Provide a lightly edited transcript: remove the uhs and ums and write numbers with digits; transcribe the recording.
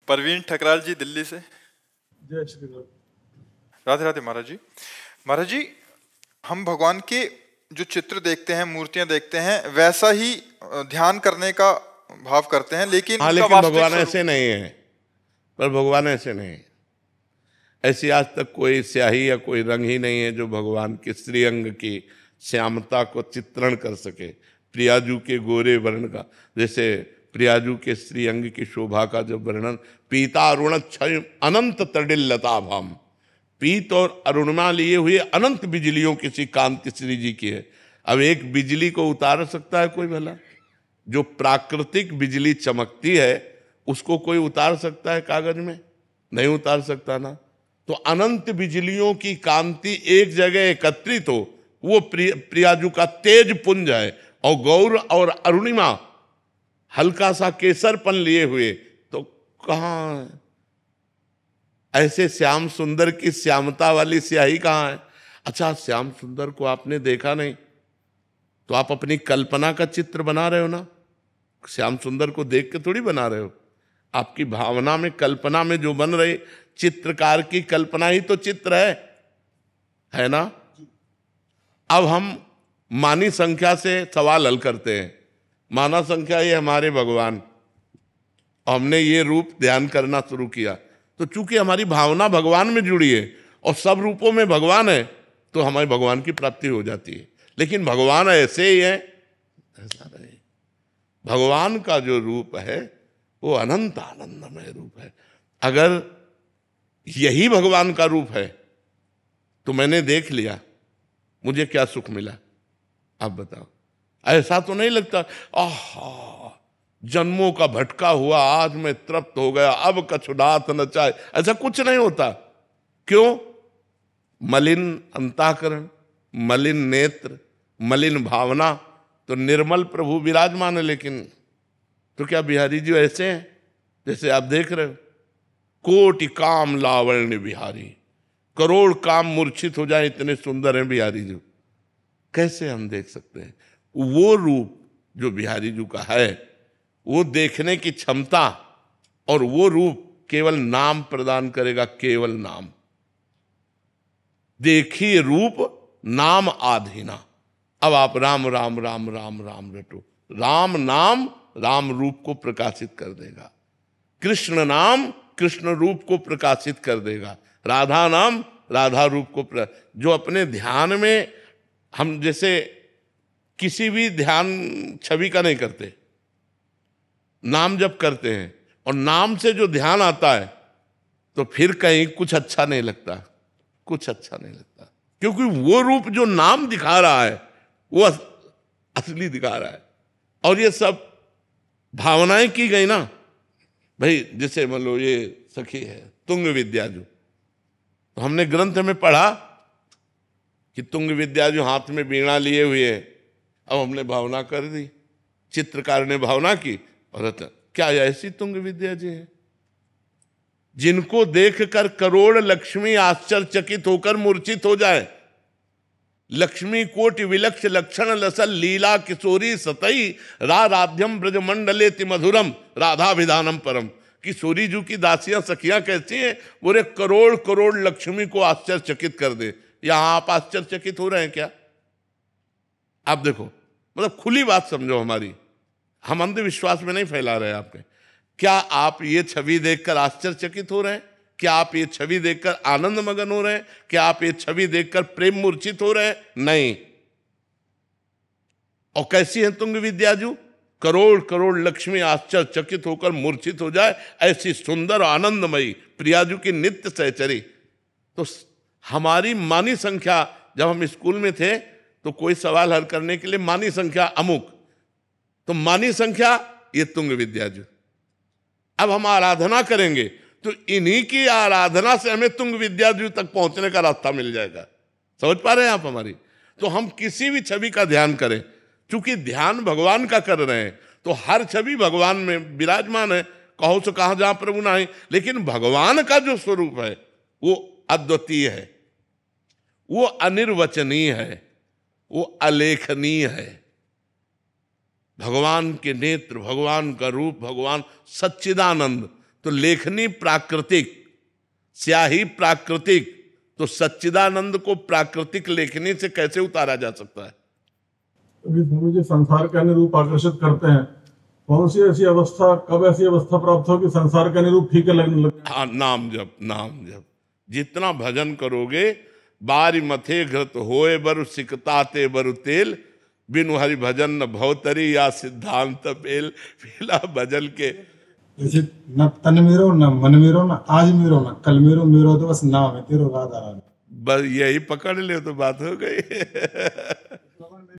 परवीन ठकराल जी दिल्ली से। जय श्री राम। राधे राधे महाराज जी। महाराज जी, हम भगवान के जो चित्र देखते हैं, मूर्तियां देखते हैं, वैसा ही ध्यान करने का भाव करते हैं, लेकिन हाँ, उनका लेकिन वास्तविक भगवान स्वरूप ऐसे नहीं है। पर भगवान ऐसे नहीं है। ऐसी आज तक कोई स्याही या कोई रंग ही नहीं है जो भगवान के श्रीअंग की श्यामता को चित्रण कर सके। प्रियाजू के गोरे वर्ण का, जैसे प्रियाजू के श्रीअंग की शोभा का जब वर्णन, पीता अरुण क्षय अनंत तडिल्लता भाम, पीत और अरुणिमा लिए हुए अनंत बिजलियों की सी कांति श्री जी की है। अब एक बिजली को उतार सकता है कोई भला? जो प्राकृतिक बिजली चमकती है उसको कोई उतार सकता है कागज में? नहीं उतार सकता ना। तो अनंत बिजलियों की कांति एक जगह एकत्रित हो, वो प्रियाजू का तेज पुंज है। और गौर और अरुणिमा हल्का सा केसरपन लिए हुए, तो कहाँ है? ऐसे श्याम सुंदर की श्यामता वाली स्याही कहाँ है? अच्छा, श्याम सुंदर को आपने देखा नहीं तो आप अपनी कल्पना का चित्र बना रहे हो ना। श्याम सुंदर को देख के थोड़ी बना रहे हो। आपकी भावना में, कल्पना में जो बन रहे, चित्रकार की कल्पना ही तो चित्र है ना। अब हम मानी संख्या से सवाल हल करते हैं। माना संख्या ये हमारे भगवान, और हमने ये रूप ध्यान करना शुरू किया, तो चूंकि हमारी भावना भगवान में जुड़ी है और सब रूपों में भगवान है, तो हमारे भगवान की प्राप्ति हो जाती है। लेकिन भगवान ऐसे ही है, ऐसा नहीं। भगवान का जो रूप है वो अनंत आनंदमय रूप है। अगर यही भगवान का रूप है तो मैंने देख लिया, मुझे क्या सुख मिला? आप बताओ। ऐसा तो नहीं लगता आहा जन्मों का भटका हुआ आज मैं तृप्त हो गया, अब कछुडात न चाहे, ऐसा कुछ नहीं होता। क्यों? मलिन अंतःकरण, मलिन नेत्र, मलिन भावना, तो निर्मल प्रभु विराजमान है। लेकिन तो क्या बिहारी जी ऐसे हैं जैसे आप देख रहे हो? कोटि काम लावण्य बिहारी, करोड़ काम मूर्छित हो जाए, इतने सुंदर हैं बिहारी जी। कैसे हम देख सकते हैं? वो रूप जो बिहारी जी का है, वो देखने की क्षमता, और वो रूप केवल नाम प्रदान करेगा, केवल नाम। देखिए रूप नाम आधीना। अब आप राम राम राम राम राम रटो। राम नाम राम रूप को प्रकाशित कर देगा, कृष्ण नाम कृष्ण रूप को प्रकाशित कर देगा, राधा नाम राधा रूप को जो अपने ध्यान में हम जैसे किसी भी ध्यान छवि का नहीं करते, नाम जब करते हैं और नाम से जो ध्यान आता है, तो फिर कहीं कुछ अच्छा नहीं लगता, कुछ अच्छा नहीं लगता। क्योंकि वो रूप जो नाम दिखा रहा है वो असली दिखा रहा है। और ये सब भावनाएं की गई ना भाई। जैसे मान लो ये सखी है तुंग विद्याजू, तो हमने ग्रंथ में पढ़ा कि तुंग विद्याजू हाथ में वीणा लिए हुए है। अब हमने भावना कर दी, चित्रकार ने भावना की, और क्या ऐसी तुंग विद्या जी है जिनको देखकर करोड़ लक्ष्मी आश्चर्यचकित होकर मूर्छित हो जाए। लक्ष्मी कोटि विलक्ष लक्षण लसल लीला किशोरी सतई राध्यम ब्रजमंडलेति मधुरम राधा विधानम परम। किशोरी जी की दासियां सखियां कैसी हैं? बोले करोड़ करोड़ लक्ष्मी को आश्चर्यचकित कर दे। यहां आप आश्चर्यचकित हो रहे हैं क्या? आप देखो, मतलब खुली बात समझो हमारी, हम अंधविश्वास में नहीं फैला रहे आपके। क्या आप ये छवि देखकर आश्चर्यचकित हो रहे हैं? क्या आप ये छवि देखकर आनंद मगन हो रहे हैं? क्या आप ये छवि देखकर प्रेम मूर्छित हो रहे हैं? नहीं। और कैसी है तुंग विद्याजू? करोड़ करोड़ लक्ष्मी आश्चर्यचकित होकर मूर्छित हो जाए, ऐसी सुंदर आनंदमयी प्रियाजू की नित्य सहचरी। तो हमारी मानी संख्या, जब हम स्कूल में थे तो कोई सवाल हल करने के लिए मानी संख्या अमुक, तो मानी संख्या ये तुंग विद्याजू। अब हम आराधना करेंगे तो इन्हीं की आराधना से हमें तुंग विद्याजू तक पहुंचने का रास्ता मिल जाएगा। समझ पा रहे हैं आप हमारी? तो हम किसी भी छवि का ध्यान करें, चूंकि ध्यान भगवान का कर रहे हैं, तो हर छवि भगवान में विराजमान है। कहो तो कहां जहां प्रभु ना है, लेकिन भगवान का जो स्वरूप है वो अद्वितीय है, वो अनिर्वचनीय है, वो अलेखनीय है। भगवान के नेत्र, भगवान का रूप, भगवान सच्चिदानंद। तो तो लेखनी प्राकृतिक, स्याही प्राकृतिक, तो सच्चिदानंद को प्राकृतिक लेखनी से कैसे उतारा जा सकता है? अभी मुझे संसार के अनुरूप आकर्षित करते हैं। कौन सी ऐसी अवस्था, कब ऐसी अवस्था प्राप्त हो कि संसार के अनुरूप फीके लगने लगे? हाँ, नाम जप, नाम जप। जितना भजन करोगे, बारी मथे घृत होए बरु सिकताते बरु तेल, बिनु हरि भजन न भवतरी या सिद्धांत पेल। पीला भजन के जैसे न तन मेरो, न मन मेरो, न आज मेरो, न कल मेरो, मेरो तो बस नाम है तेरो राधा रानी। बस यही पकड़ ले तो बात हो गई।